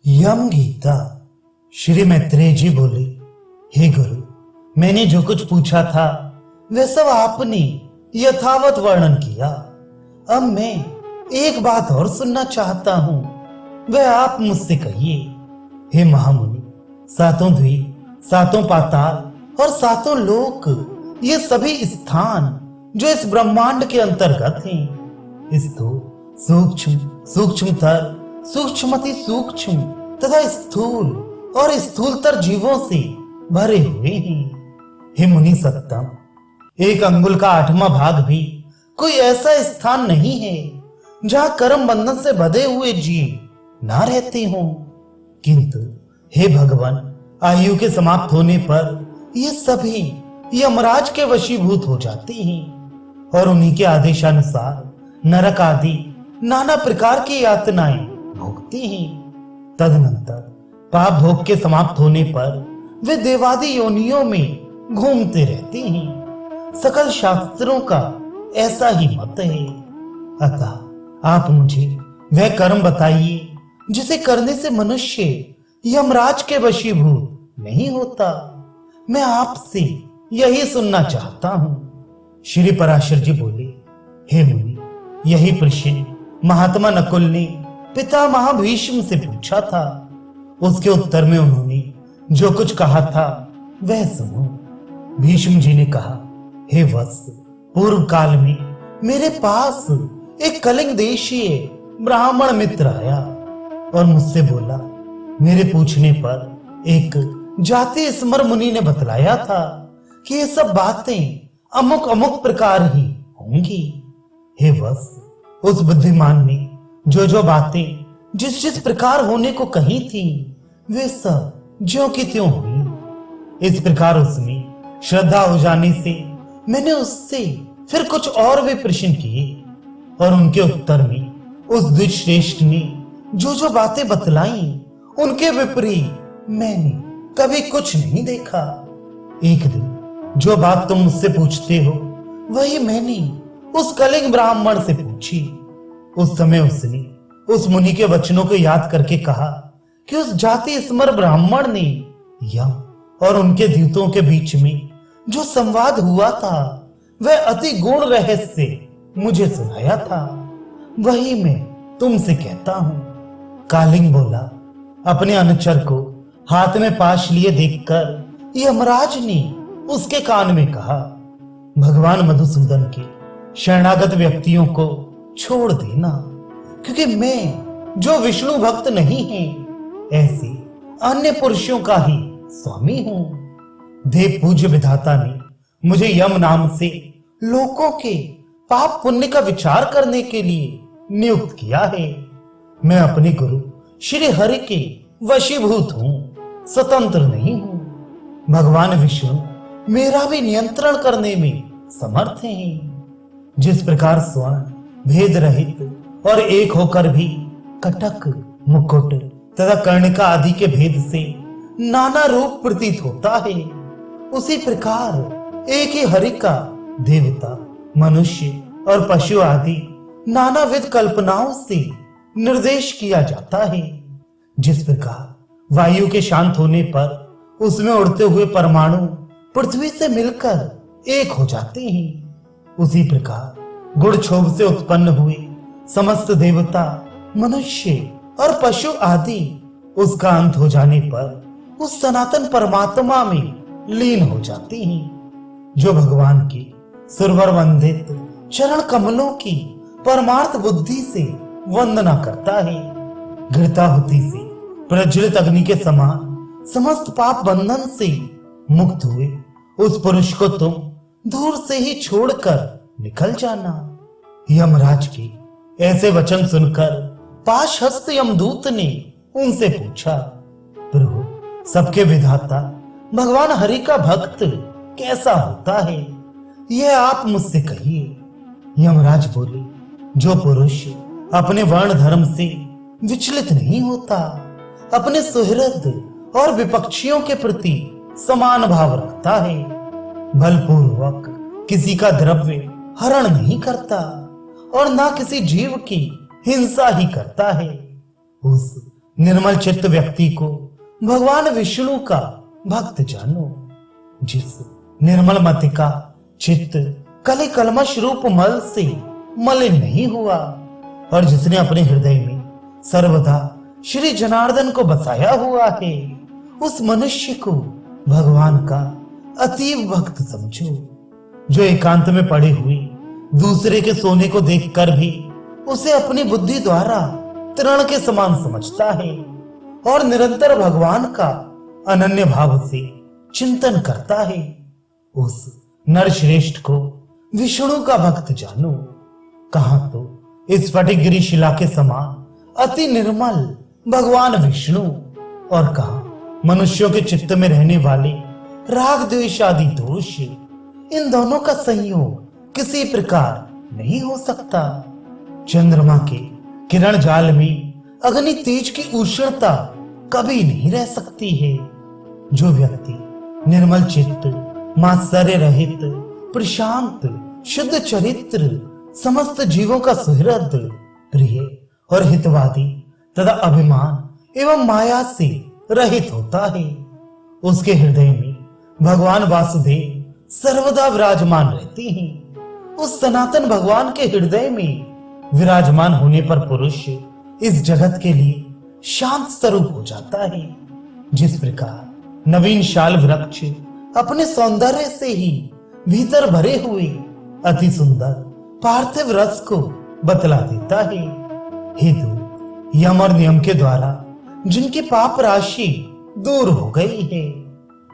यम गीता। श्री मैत्रेय जी बोले, हे गुरु, मैंने जो कुछ पूछा था वह सब आपने यथावत वर्णन किया। अब मैं एक बात और सुनना चाहता हूं, वह आप मुझसे कहिए। हे महामुनि, सातों द्वीप, सातों पाताल और सातों लोक, ये सभी स्थान जो इस ब्रह्मांड के अंतर्गत हैं, स्थूल, सूक्ष्म, सूक्ष्मतर, सूक्ष्मति सूक्ष्म तथा स्थूल और स्थूलतर जीवों से भरे हुए हैं। हे मुनि सत्तम, एक अंगुल का 8वां भाग भी कोई ऐसा स्थान नहीं है जहां कर्म बंधन से बंधे हुए जीव ना रहते हों। किंतु हे भगवान, आयु के समाप्त होने पर ये सभी यमराज के वशीभूत हो जाते हैं और उन्हीं के आदेशानुसार नरक आदि नाना प्रकार की यातनाएं भोगते हैं। तदनंतर पाप भोग के समाप्त होने पर वे देवादि योनियों में घूमते रहते हैं। सकल शास्त्रों का ऐसा ही मत है। अतः आप मुझे वह कर्म बताइए जिसे करने से मनुष्य यमराज के वशीभूत नहीं होता। मैं आपसे यही सुनना चाहता हूं। श्री पराशर जी बोले, हे मुनि, यही प्रश्न महात्मा नकुल ने पितामह भीष्म से पूछा था। उसके उत्तर में उन्होंने जो कुछ कहा था वह सुनो। भीष्म जी ने कहा, हे वत्स, पूर्व काल में मेरे पास एक कलिंग देशीय ब्राह्मण मित्र आया और मुझसे बोला। मेरे पूछने पर एक जाति स्मर मुनि ने बतलाया था कि ये सब बातें अमुक अमुक प्रकार ही होंगी। हे वत्स, उस बुद्धिमान ने जो बातें जिस प्रकार होने को कही थी वे सब ज्यों की त्यों हुई। इस प्रकार उसमें श्रद्धा हो जाने से मैंने उससे फिर कुछ और भी प्रश्न किए और उनके उत्तर में उस द्विजश्रेष्ठ ने जो बातें बतलाई उनके विपरीत मैंने कभी कुछ नहीं देखा। एक दिन जो बात तुम मुझसे पूछते हो वही मैंने उस कलिंग ब्राह्मण से पूछी। उस समय उसने उस मुनि के वचनों को याद करके कहा कि उस जाति स्मर ब्राह्मण ने यम और उनके दूतों के बीच में जो संवाद हुआ था वह अति गूढ़ रहस्य मुझे सुनाया था। वही मैं तुमसे कहता हूं। कालिंग बोला। अपने अनुचर को हाथ में पाश लिए देखकर यमराज ने उसके कान में कहा, भगवान मधुसूदन के शरणागत व्यक्तियों को छोड़ देना, क्योंकि मैं जो विष्णु भक्त नहीं है ऐसे अन्य पुरुषों का ही स्वामी हूं। देव पूज्य विधाता ने मुझे यम नाम से लोगों के पाप पुण्य का विचार करने के लिए नियुक्त किया है। मैं अपने गुरु श्री हरि के वशीभूत हूं, स्वतंत्र नहीं हूं। भगवान विष्णु मेरा भी नियंत्रण करने में समर्थ हैं। जिस प्रकार स्वर्ण भेद रहित और एक होकर भी कटक, मुकुट तथा कर्णिका आदि के भेद से नाना रूप प्रतीत होता है, उसी प्रकार एक ही हरि का देवता, मनुष्य और पशु आदि नानाविध कल्पनाओं से निर्देश किया जाता है। जिस प्रकार वायु के शांत होने पर उसमें उड़ते हुए परमाणु पृथ्वी से मिलकर एक हो जाते हैं, उसी प्रकार गुण क्षोभ से उत्पन्न हुए समस्त देवता, मनुष्य और पशु आदि उसका अंत हो जाने पर उस सनातन परमात्मा में लीन हो जाते हैं। जो भगवान की सुरवर वंदित चरण कमलों की परमार्थ बुद्धि से वंदना करता है, घृताहुति से प्रज्वलित अग्नि के समान समस्त पाप बंधन से मुक्त हुए उस पुरुष को तुम दूर से ही छोड़कर निकल जाना। यमराज के ऐसे वचन सुनकर पाशहस्त यमदूत ने उनसे पूछा, प्रभु, सबके विधाता भगवान हरि का भक्त कैसा होता है, यह आप मुझसे कहिए। यमराज बोले, जो पुरुष अपने वर्ण धर्म से विचलित नहीं होता, अपने सुहृद और विपक्षियों के प्रति समान भाव रखता है, बलपूर्वक किसी का द्रव्य हरण नहीं करता और ना किसी जीव की हिंसा ही करता है, उस निर्मल चित्त व्यक्ति को भगवान विष्णु का भक्त जानो। जिस निर्मल मति का चित्त कली कलमश रूप मल से मलिन नहीं हुआ और जिसने अपने हृदय में सर्वदा श्री जनार्दन को बसाया हुआ है, उस मनुष्य को भगवान का अतीव भक्त समझो। जो एकांत में पड़े हुए दूसरे के सोने को देखकर भी उसे अपनी बुद्धि द्वारा तृण के समान समझता है और निरंतर भगवान का अनन्य भाव से चिंतन करता है, उस नरश्रेष्ठ को विष्णु का भक्त जानो। कहा तो इस स्फटिकगिरी शिला के समान अति निर्मल भगवान विष्णु और कहा मनुष्यों के चित्त में रहने वाले राग द्वेष आदि दोष, इन दोनों का संयोग किसी प्रकार नहीं हो सकता। चंद्रमा के किरण जाल में अग्नि तेज की उष्णता कभी नहीं रह सकती है। जो व्यक्ति निर्मल चित्त, मात्सर्य रहित, प्रशांत, शुद्ध चरित्र, समस्त जीवों का सुहृद, प्रिय और हितवादी तथा अभिमान एवं माया से रहित होता है, उसके हृदय में भगवान वासुदेव सर्वदा विराजमान रहते हैं। उस सनातन भगवान के हृदय में विराजमान होने पर पुरुष इस जगत के लिए शांत स्वरूप हो जाता है। जिस प्रकार नवीन शाल वृक्ष अपने सौंदर्य से ही भीतर भरे हुए अति सुंदर पार्थिव रस को बतला देता है, हेतु यम और नियम के द्वारा जिनकी पाप राशि दूर हो गई है,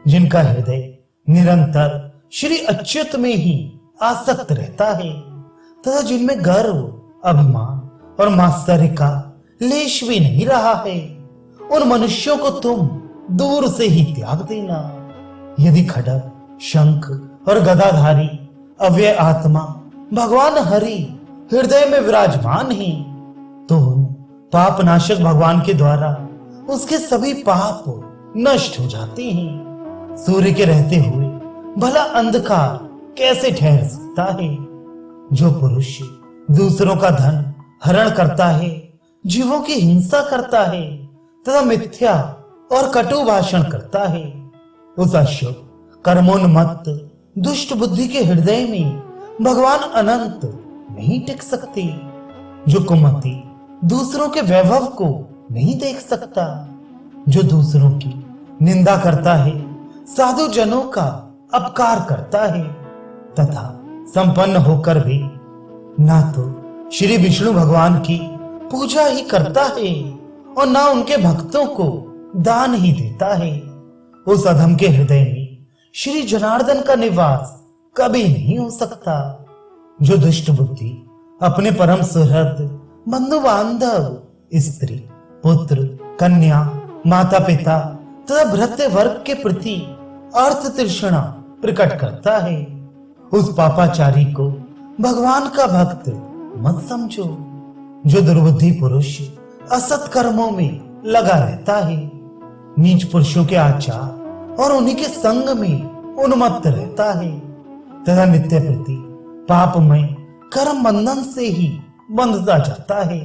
जिनका हृदय निरंतर श्री अच्युत में ही आसक्त रहता है तथा जिनमें गर्व, अभिमान और मात्सर्य का लेश भी नहीं रहा है, उन मनुष्यों को तुम दूर से ही त्याग देना। यदि खड्ग, शंख और गदाधारी अव्यय आत्मा भगवान हरि हृदय में विराजमान है, तो उन पाप नाशक भगवान के द्वारा उसके सभी पाप नष्ट हो जाते हैं। सूर्य के रहते हुए भला अंधकार कैसे ठहर सकता है? जो पुरुष दूसरों का धन हरण करता है, जीवों की हिंसा करता है तथा मिथ्या और कटु भाषण करता है, उस अशुभ कर्मोन्मत्त दुष्ट बुद्धि के हृदय में भगवान अनंत नहीं टिक सकते। जो कुमति दूसरों के वैभव को नहीं देख सकता, जो दूसरों की निंदा करता है, साधु जनों का अपकार करता है तथा संपन्न होकर भी ना तो श्री विष्णु भगवान की पूजा ही करता है और ना उनके भक्तों को दान ही देता है, उस अधम के हृदय में श्री जनार्दन का निवास कभी नहीं हो सकता। जो दुष्ट बुद्धि अपने परम सुहृद, बंधु बांधव, स्त्री, पुत्र, कन्या, माता पिता तथा भृत्य वर्ग के प्रति अर्थ तृष्णा प्रकट करता है, उस पापाचारी को भगवान का भक्त मत समझो। जो दुर्बुद्धि पुरुष असत कर्मों में लगा रहता है, नीच पुरुषों के आचार और उन्हीं के संग में उन्मत्त रहता है तथा नित्य प्रति पापमय कर्म बंधन से ही बंधता जाता है,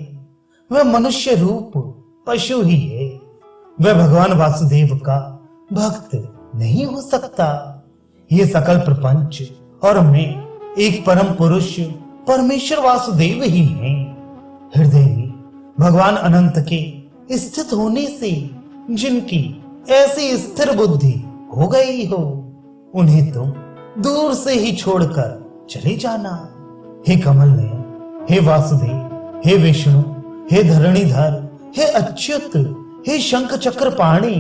वह मनुष्य रूप पशु ही है, वह भगवान वासुदेव का भक्त नहीं हो सकता। ये सकल प्रपंच और मैं एक परम पुरुष परमेश्वर वासुदेव ही हैं। हृदय में भगवान अनंत के स्थित होने से जिनकी ऐसी स्थिर बुद्धि हो गई हो, उन्हें तुम दूर से ही छोड़कर चले जाना। हे कमल नयन, हे वासुदेव, हे विष्णु, हे धरणीधर, हे अच्युत, हे शंख चक्र पाणी,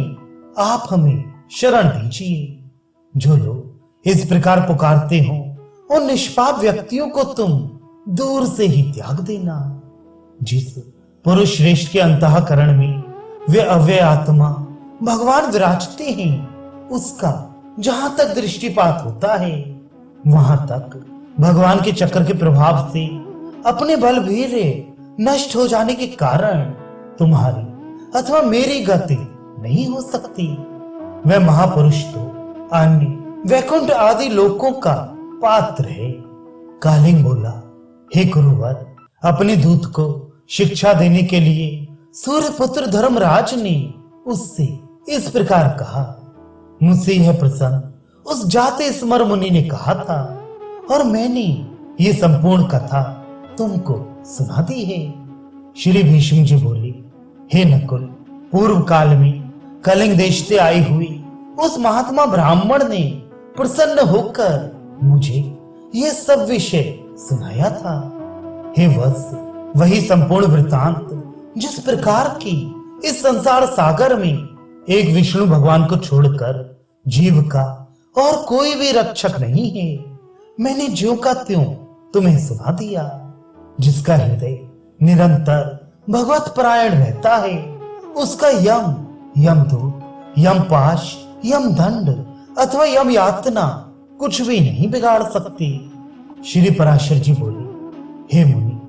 आप हमें शरण दीजिए। जो लोग इस प्रकार पुकारते हो, उन निष्पाप व्यक्तियों को तुम दूर से ही त्याग देना। जिस पुरुष श्रेष्ठ के अंतःकरण में वे अव्यय आत्मा भगवान विराजते हैं, उसका जहां तक दृष्टिपात होता है, वहां तक भगवान के चक्र के प्रभाव से अपने बलवीर्य नष्ट हो जाने के कारण तुम्हारी अथवा मेरी गति नहीं हो सकती। वह महापुरुष तो अन्य वैकुंठ आदि लोकों का पात्र है। कालिंग बोला, हे गुरुवर, अपने दूत को शिक्षा देने के लिए सूर्यपुत्र धर्मराज ने उससे इस प्रकार कहा, मुझसे यह प्रसंग उस जाते स्मर मुनि ने कहा था और मैंने ये संपूर्ण कथा तुमको सुना दी है। श्री भीष्म जी बोले, हे नकुल, पूर्व काल में कलिंग देश से आई हुई उस महात्मा ब्राह्मण ने प्रसन्न होकर मुझे ये सब विषय सुनाया था। हे वत्स, वही संपूर्ण वृतांत जिस प्रकार की इस संसार सागर में एक विष्णु भगवान को छोड़कर जीव का और कोई भी रक्षक नहीं है, मैंने ज्यों का त्यों तुम्हें सुना दिया। जिसका हृदय निरंतर भगवत परायण रहता है, उसका यम, यमदूत, यमपाश, यमदंड अथवा यम यातना कुछ भी नहीं बिगाड़ सकती। श्री पराशर जी बोले, हे मुनि,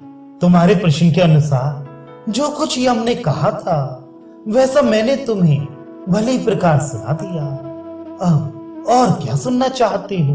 तुम्हारे प्रश्न के अनुसार जो कुछ यम ने कहा था वैसा मैंने तुम्हें भली प्रकार सुना दिया। अब और क्या सुनना चाहते हो?